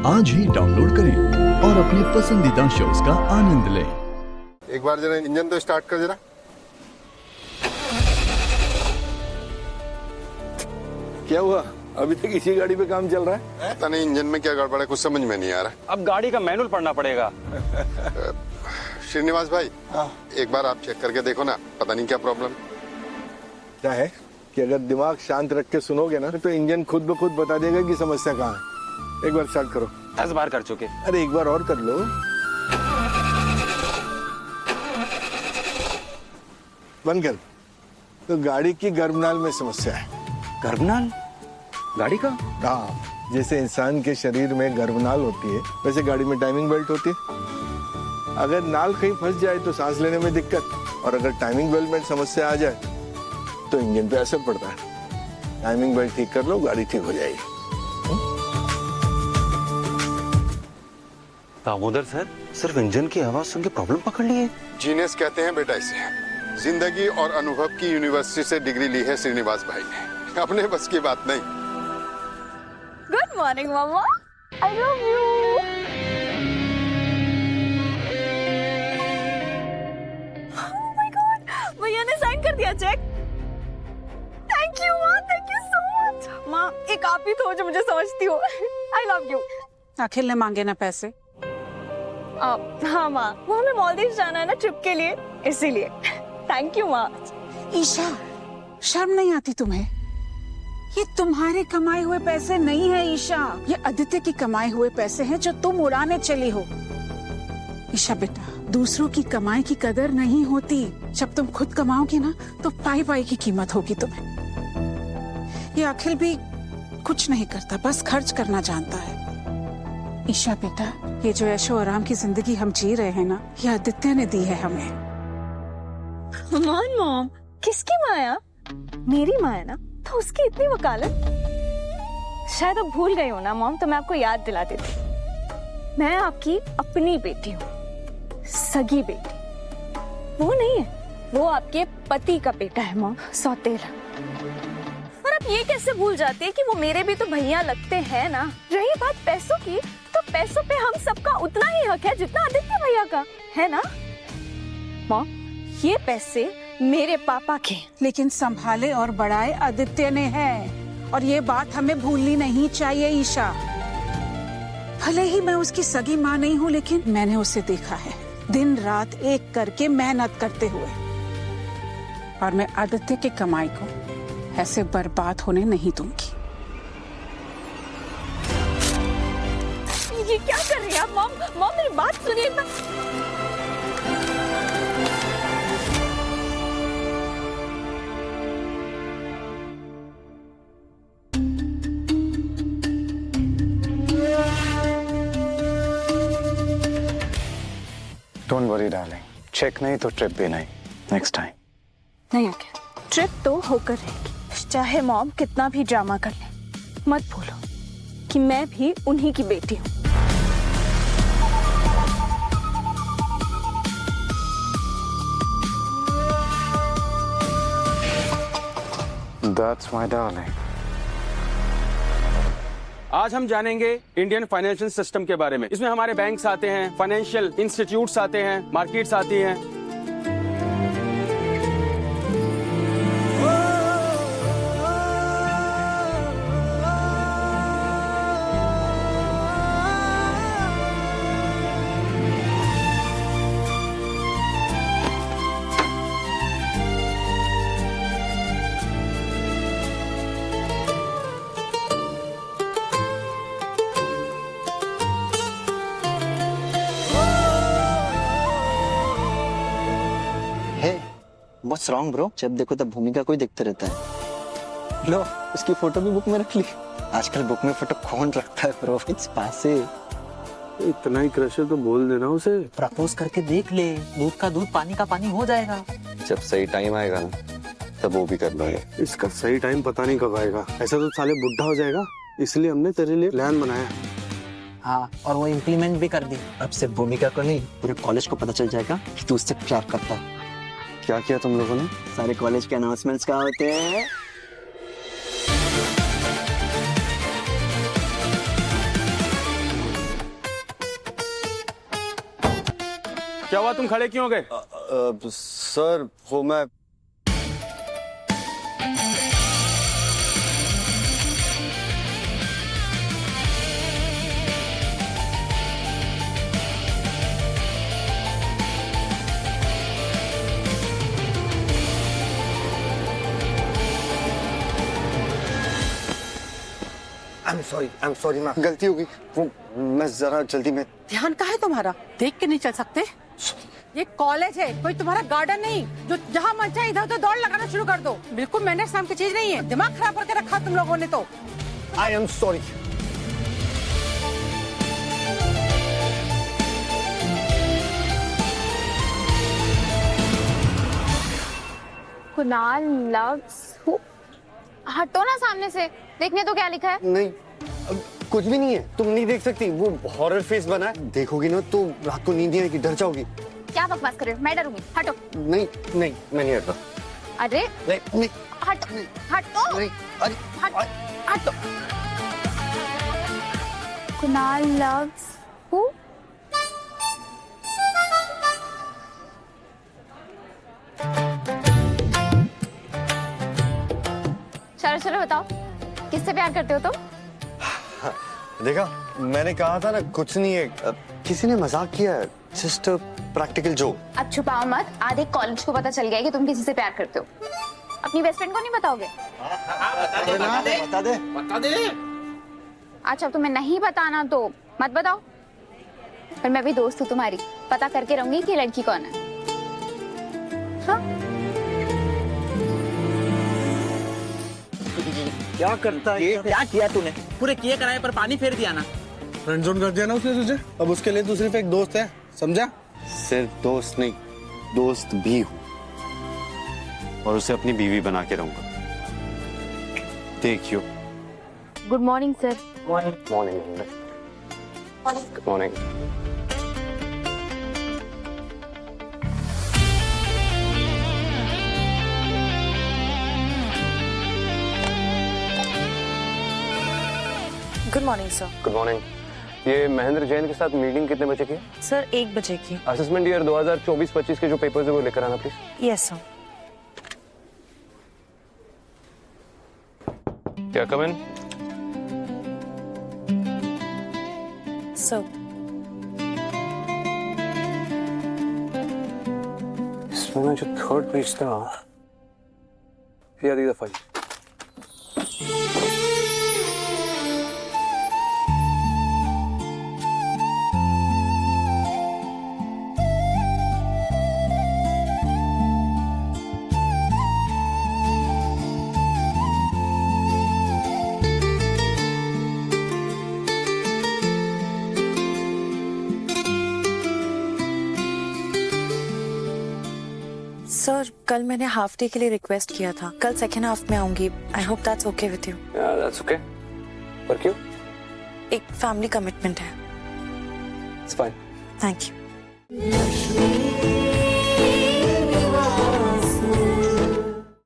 आज ही डाउनलोड करें और अपने पसंदीदा शोज का आनंद लें। एक बार जरा इंजन तो स्टार्ट कर जरा। क्या हुआ? अभी तक इसी गाड़ी पे काम चल रहा है? पता नहीं इंजन में क्या गड़बड़ है, कुछ समझ में नहीं आ रहा। अब गाड़ी का मैनुअल पढ़ना पड़ेगा। श्रीनिवास भाई, एक बार आप चेक करके देखो ना, पता नहीं क्या प्रॉब्लम। क्या है कि अगर दिमाग शांत रख के सुनोगे ना तो इंजन खुद ब खुद बता देगा कि समस्या कहाँ है। एक बार स्टार्ट करो। 10 बार कर चुके। अरे एक बार और कर लो। बंद कर। तो गाड़ी की गर्भनाल में समस्या है। गर्भनाल? गाड़ी का? हाँ, जैसे इंसान के शरीर में गर्भनाल होती है वैसे गाड़ी में टाइमिंग बेल्ट होती है। अगर नाल कहीं फंस जाए तो सांस लेने में दिक्कत, और अगर टाइमिंग बेल्ट में समस्या आ जाए तो इंजन पे असर पड़ता है। टाइमिंग बेल्ट ठीक कर लो, गाड़ी ठीक हो जाएगी। दामोदर सर, सिर्फ इंजन की आवाज सुन के प्रॉब्लम पकड़ ली है। जीनियस कहते हैं बेटा इसे। जिंदगी और अनुभव की यूनिवर्सिटी से डिग्री ली है श्रीनिवास भाई ने, अपने बस की बात नहीं। Good morning mumma, I love you. Oh my god, भैया ने साइन कर दिया चेक। थैंक यू माँ, थैंक यू सो मच। माँ, एक आप ही तो जो मुझे समझती हो। आई लव यू। अखिल ने मांगे ना पैसे। हाँ माँ, वो हमें मालदीव जाना है ना ट्रिप के लिए, इसीलिए। थैंक यू माँ। ईशा, शर्म नहीं आती तुम्हें? ये तुम्हारे कमाए हुए पैसे नहीं है ईशा, ये आदित्य की कमाए हुए पैसे हैं जो तुम उड़ाने चली हो। ईशा बेटा, दूसरों की कमाई की कदर नहीं होती। जब तुम खुद कमाओगी ना तो पाई पाई की कीमत होगी तुम्हें। ये अखिल भी कुछ नहीं करता, बस खर्च करना जानता है। ईशा बेटा, ये जो ऐशो आराम की जिंदगी हम जी रहे हैं ना, ये आदित्य ने दी है हमें। मॉम, किसकी माँ है आप? मेरी माँ है ना, तो उसकी इतनी वकालत। शायद आप भूल गई हो ना मॉम, तो मैं आपको याद दिला देती। मैं आपकी अपनी बेटी हूँ, सगी बेटी। वो नहीं है, वो आपके पति का बेटा है मॉम, सौतेला। और आप ये कैसे भूल जाती है कि वो मेरे भी तो भैया लगते हैं ना। रही बात पैसों की, तो पैसों पे हम सबका उतना ही हक है जितना आदित्य भैया का है ना मॉम। ये पैसे मेरे पापा के, लेकिन संभाले और बढ़ाए आदित्य ने है, और ये बात हमें भूलनी नहीं चाहिए ईशा। भले ही मैं उसकी सगी माँ नहीं हूँ, लेकिन मैंने उसे देखा है दिन रात एक करके मेहनत करते हुए, और मैं आदित्य की कमाई को ऐसे बर्बाद होने नहीं दूंगी। ये क्या कर रही है आप मॉम? मॉम मेरी बात सुनिए एक बार। डोंट वरी डार्लिंग, चेक नहीं तो ट्रिप भी नहीं, नेक्स्ट टाइम। नहीं आके, ट्रिप तो होकर रहेगी, चाहे मॉम कितना भी ड्रामा कर ले। मत भूलो कि मैं भी उन्हीं की बेटी हूँ। That's my darling. आज हम जानेंगे इंडियन फाइनेंशियल सिस्टम के बारे में। इसमें हमारे बैंक्स आते हैं, फाइनेंशियल इंस्टीट्यूट्स आते हैं, मार्केट्स आती हैं। What's wrong bro? जब देखो तब भूमिका कोई देखते रहता है। लो, उसकी फोटो भी बुक में रख ली। आजकल बुक में फोटो कौन रखता है ब्रो? इट्स पासे। इतना ही क्रश है तो बोल देना उसे। प्रपोज करके देख ले, दूध का दूध पानी का पानी हो जाएगा। जब सही टाइम आएगा ना तब वो भी कर लोगे। इसका सही टाइम पता नहीं कब आएगा। ऐसा तो साले बुढ़ा हो जाएगा, इसलिए हमने तेरे लिए प्लान बनाया। हाँ, और वो इम्प्लीमेंट भी कर दी। अब सिर्फ भूमिका को नहीं, पूरे कॉलेज को पता चल जाएगा कि तू उससे प्यार करता है। क्या किया तुम लोगों ने? सारे कॉलेज के अनाउंसमेंट्स कहाँ होते हैं? क्या हुआ, तुम खड़े क्यों हो गए? सर वो मैं आई एम सॉरी मैम, गलती हो गई। वो मैं जरा जल्दी में। ध्यान कहाँ है तुम्हारा? देख के नहीं चल सकते? ये कॉलेज है, कोई तुम्हारा गार्डन नहीं जो जहाँ मन चाहे इधर उधर दौड़ लगाना शुरू कर दो। बिल्कुल मैनेज नाम की चीज नहीं है, दिमाग खराब करके रखा तुम लोगों ने तो। I am sorry. Kunal loves who? हटो ना सामने से, देखने तो क्या लिखा है। नहीं कुछ भी नहीं है, तुम नहीं देख सकती। वो हॉरर फेस बना है, देखोगी ना तो रात को नींद नहीं आएगी, डर जाओगी। क्या बकवास कर रहे हो? मैं डरूंगी, हटो। नहीं नहीं मैं नहीं हटता। अरे नहीं नहीं हटो, हटो, नहीं अरे हटो। Kunal loves who? चलो चलो बताओ, किससे प्यार करते हो तुम? देखा, मैंने कहा था ना कुछ नहीं है, किसी ने मजाक किया है, जस्ट प्रैक्टिकल जोक। अब छुपाओ मत, आधे कॉलेज को पता चल गया कि तुम किसी से प्यार करते हो। अपनी बेस्ट फ्रेंड को नहीं बताओगे? बता दे। अच्छा अब तुम्हें नहीं बताना तो मत बताओ, पर मैं भी दोस्त हूँ तुम्हारी, पता करके रहूंगी कि लड़की कौन है। हाँ? क्या करता है? क्या किया तूने? पूरे किए कराए पर पानी फेर दिया ना। फ्रेंड जोन कर दिया ना उसने तुझे, अब उसके लिए तू सिर्फ एक दोस्त है, समझा? सिर्फ दोस्त नहीं, दोस्त भी हूँ, और उसे अपनी बीवी बना के रहूंगा। देखियो। Good morning sir. Morning morning good morning. Good morning sir. Good morning. ये महेंद्र जैन के साथ मीटिंग कितने बजे की है? सर 1 बजे की। असेसमेंट ईयर 2024-25 के जो पेपर्स है वो लेकर आना प्लीज। Yes sir. क्या कम इन? सर इसमें ना जो थर्ड पेज था, ये दफा सर, कल मैंने हाफ डे के लिए रिक्वेस्ट किया था, कल सेकेंड हाफ में आऊंगी। I hope that's okay with you. That's okay. पर क्यों? एक फैमिली कमिटमेंट है। It's fine. Thank you.